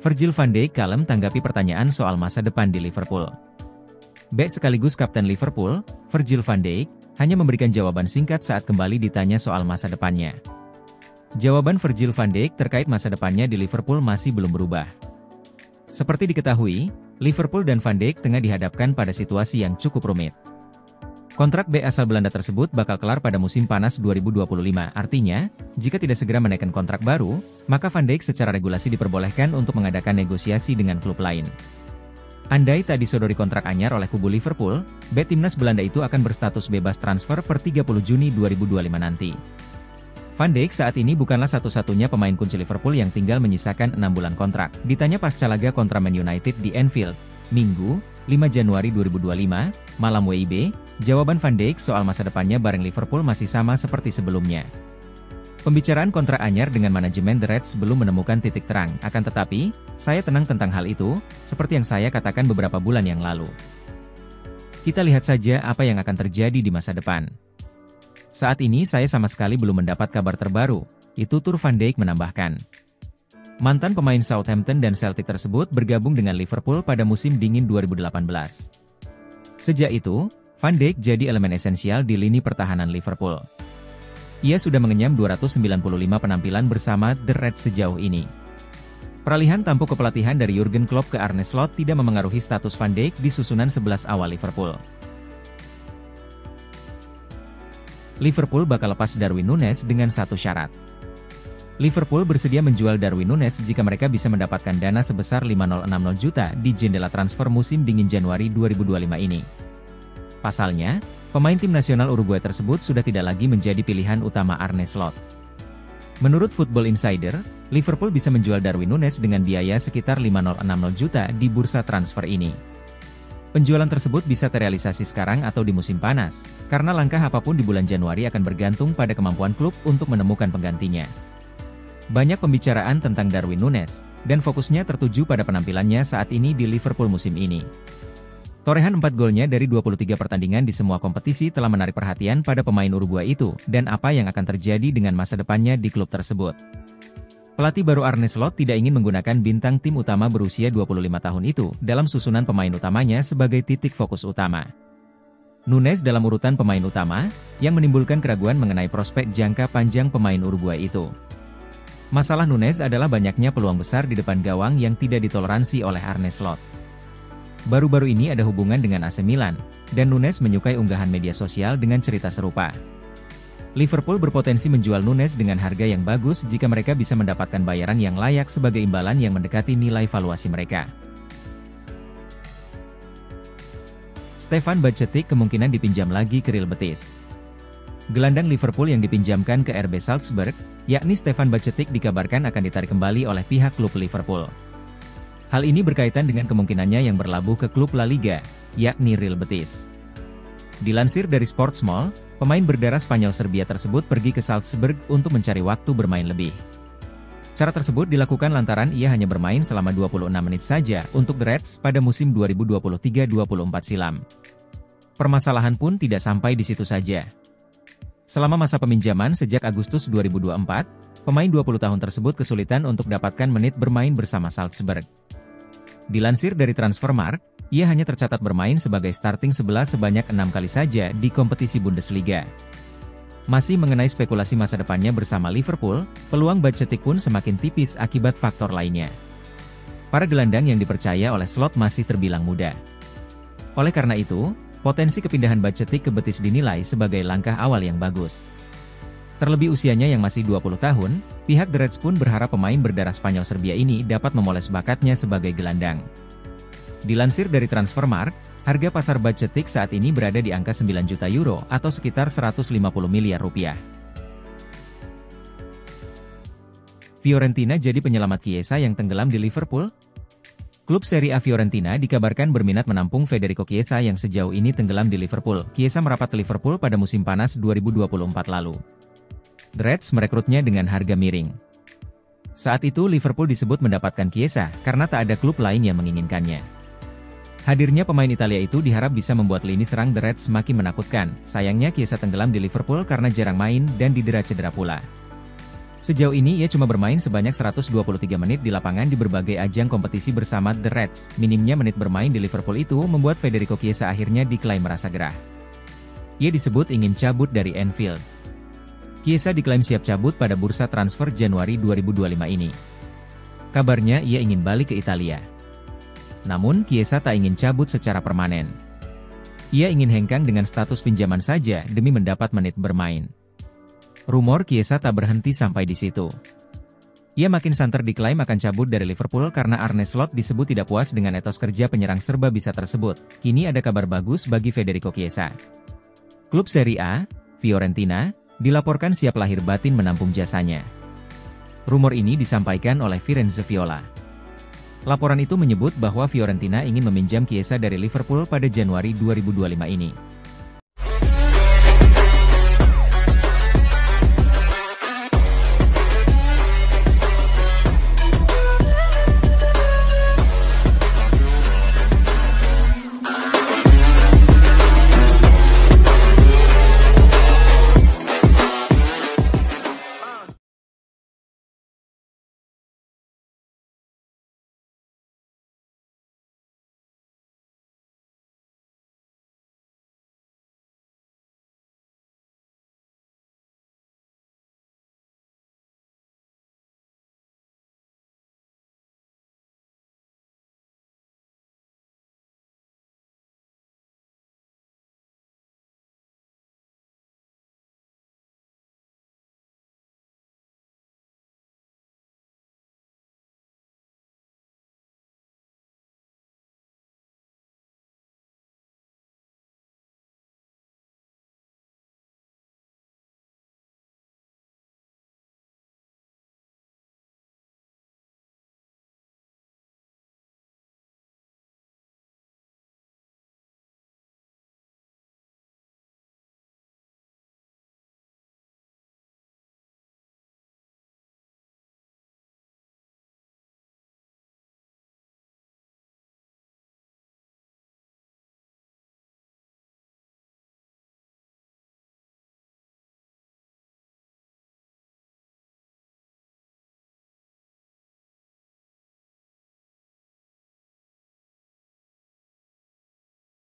Virgil van Dijk kalem tanggapi pertanyaan soal masa depan di Liverpool. Bek sekaligus kapten Liverpool, Virgil van Dijk, hanya memberikan jawaban singkat saat kembali ditanya soal masa depannya. Jawaban Virgil van Dijk terkait masa depannya di Liverpool masih belum berubah. Seperti diketahui, Liverpool dan Van Dijk tengah dihadapkan pada situasi yang cukup rumit. Kontrak bek asal Belanda tersebut bakal kelar pada musim panas 2025, artinya, jika tidak segera menaikkan kontrak baru, maka Van Dijk secara regulasi diperbolehkan untuk mengadakan negosiasi dengan klub lain. Andai tak disodori kontrak anyar oleh kubu Liverpool, bek timnas Belanda itu akan berstatus bebas transfer per 30 Juni 2025 nanti. Van Dijk saat ini bukanlah satu-satunya pemain kunci Liverpool yang tinggal menyisakan 6 bulan kontrak. Ditanya pasca laga kontra Man United di Anfield, Minggu, 5 Januari 2025, malam WIB, jawaban Van Dijk soal masa depannya bareng Liverpool masih sama seperti sebelumnya. Pembicaraan kontrak anyar dengan manajemen The Reds belum menemukan titik terang, akan tetapi, saya tenang tentang hal itu, seperti yang saya katakan beberapa bulan yang lalu. Kita lihat saja apa yang akan terjadi di masa depan. Saat ini saya sama sekali belum mendapat kabar terbaru, itu tutur Van Dijk menambahkan. Mantan pemain Southampton dan Celtic tersebut bergabung dengan Liverpool pada musim dingin 2018. Sejak itu, Van Dijk jadi elemen esensial di lini pertahanan Liverpool. Ia sudah mengenyam 295 penampilan bersama The Reds sejauh ini. Peralihan tampuk kepelatihan dari Jurgen Klopp ke Arne Slot tidak memengaruhi status Van Dijk di susunan 11 awal Liverpool. Liverpool bakal lepas Darwin Núñez dengan satu syarat. Liverpool bersedia menjual Darwin Núñez jika mereka bisa mendapatkan dana sebesar 560 juta di jendela transfer musim dingin Januari 2025 ini. Pasalnya, pemain tim nasional Uruguay tersebut sudah tidak lagi menjadi pilihan utama Arne Slot. Menurut Football Insider, Liverpool bisa menjual Darwin Núñez dengan biaya sekitar 560 juta di bursa transfer ini. Penjualan tersebut bisa terrealisasi sekarang atau di musim panas, karena langkah apapun di bulan Januari akan bergantung pada kemampuan klub untuk menemukan penggantinya. Banyak pembicaraan tentang Darwin Núñez, dan fokusnya tertuju pada penampilannya saat ini di Liverpool musim ini. Torehan 4 golnya dari 23 pertandingan di semua kompetisi telah menarik perhatian pada pemain Uruguay itu, dan apa yang akan terjadi dengan masa depannya di klub tersebut. Pelatih baru Arne Slot tidak ingin menggunakan bintang tim utama berusia 25 tahun itu dalam susunan pemain utamanya sebagai titik fokus utama. Núñez dalam urutan pemain utama, yang menimbulkan keraguan mengenai prospek jangka panjang pemain Uruguay itu. Masalah Núñez adalah banyaknya peluang besar di depan gawang yang tidak ditoleransi oleh Arne Slot. Baru-baru ini ada hubungan dengan AC Milan, dan Núñez menyukai unggahan media sosial dengan cerita serupa. Liverpool berpotensi menjual Núñez dengan harga yang bagus jika mereka bisa mendapatkan bayaran yang layak sebagai imbalan yang mendekati nilai valuasi mereka. Stefan Bajcetic kemungkinan dipinjam lagi ke Real Betis. Gelandang Liverpool yang dipinjamkan ke RB Salzburg, yakni Stefan Bajcetic dikabarkan akan ditarik kembali oleh pihak klub Liverpool. Hal ini berkaitan dengan kemungkinannya yang berlabuh ke klub La Liga, yakni Real Betis. Dilansir dari Sportsmall, pemain berdarah Spanyol Serbia tersebut pergi ke Salzburg untuk mencari waktu bermain lebih. Cara tersebut dilakukan lantaran ia hanya bermain selama 26 menit saja untuk The Reds pada musim 2023-24 silam. Permasalahan pun tidak sampai di situ saja. Selama masa peminjaman sejak Agustus 2024, pemain 20 tahun tersebut kesulitan untuk dapatkan menit bermain bersama Salzburg. Dilansir dari Transfermarkt, ia hanya tercatat bermain sebagai starting 11 sebanyak 6 kali saja di kompetisi Bundesliga. Masih mengenai spekulasi masa depannya bersama Liverpool, peluang Bajcetic pun semakin tipis akibat faktor lainnya. Para gelandang yang dipercaya oleh Slot masih terbilang muda. Oleh karena itu, potensi kepindahan Bajcetic ke Betis dinilai sebagai langkah awal yang bagus. Terlebih usianya yang masih 20 tahun, pihak The Reds pun berharap pemain berdarah Spanyol Serbia ini dapat memoles bakatnya sebagai gelandang. Dilansir dari Transfermarkt, harga pasar Bajcetic saat ini berada di angka 9 juta euro atau sekitar 150 miliar rupiah. Fiorentina jadi penyelamat Chiesa yang tenggelam di Liverpool? Klub Serie A Fiorentina dikabarkan berminat menampung Federico Chiesa yang sejauh ini tenggelam di Liverpool. Chiesa merapat ke Liverpool pada musim panas 2024 lalu. The Reds merekrutnya dengan harga miring. Saat itu Liverpool disebut mendapatkan Chiesa karena tak ada klub lain yang menginginkannya. Hadirnya pemain Italia itu diharap bisa membuat lini serang The Reds semakin menakutkan. Sayangnya Chiesa tenggelam di Liverpool karena jarang main dan didera cedera pula. Sejauh ini ia cuma bermain sebanyak 123 menit di lapangan di berbagai ajang kompetisi bersama The Reds. Minimnya menit bermain di Liverpool itu membuat Federico Chiesa akhirnya diklaim merasa gerah. Ia disebut ingin cabut dari Anfield. Chiesa diklaim siap cabut pada bursa transfer Januari 2025 ini. Kabarnya ia ingin balik ke Italia. Namun Chiesa tak ingin cabut secara permanen. Ia ingin hengkang dengan status pinjaman saja demi mendapat menit bermain. Rumor Chiesa tak berhenti sampai di situ. Ia makin santer diklaim akan cabut dari Liverpool karena Arne Slot disebut tidak puas dengan etos kerja penyerang serba bisa tersebut. Kini ada kabar bagus bagi Federico Chiesa. Klub Serie A, Fiorentina, dilaporkan siap lahir batin menampung jasanya. Rumor ini disampaikan oleh Firenze Viola. Laporan itu menyebut bahwa Fiorentina ingin meminjam Chiesa dari Liverpool pada Januari 2025 ini.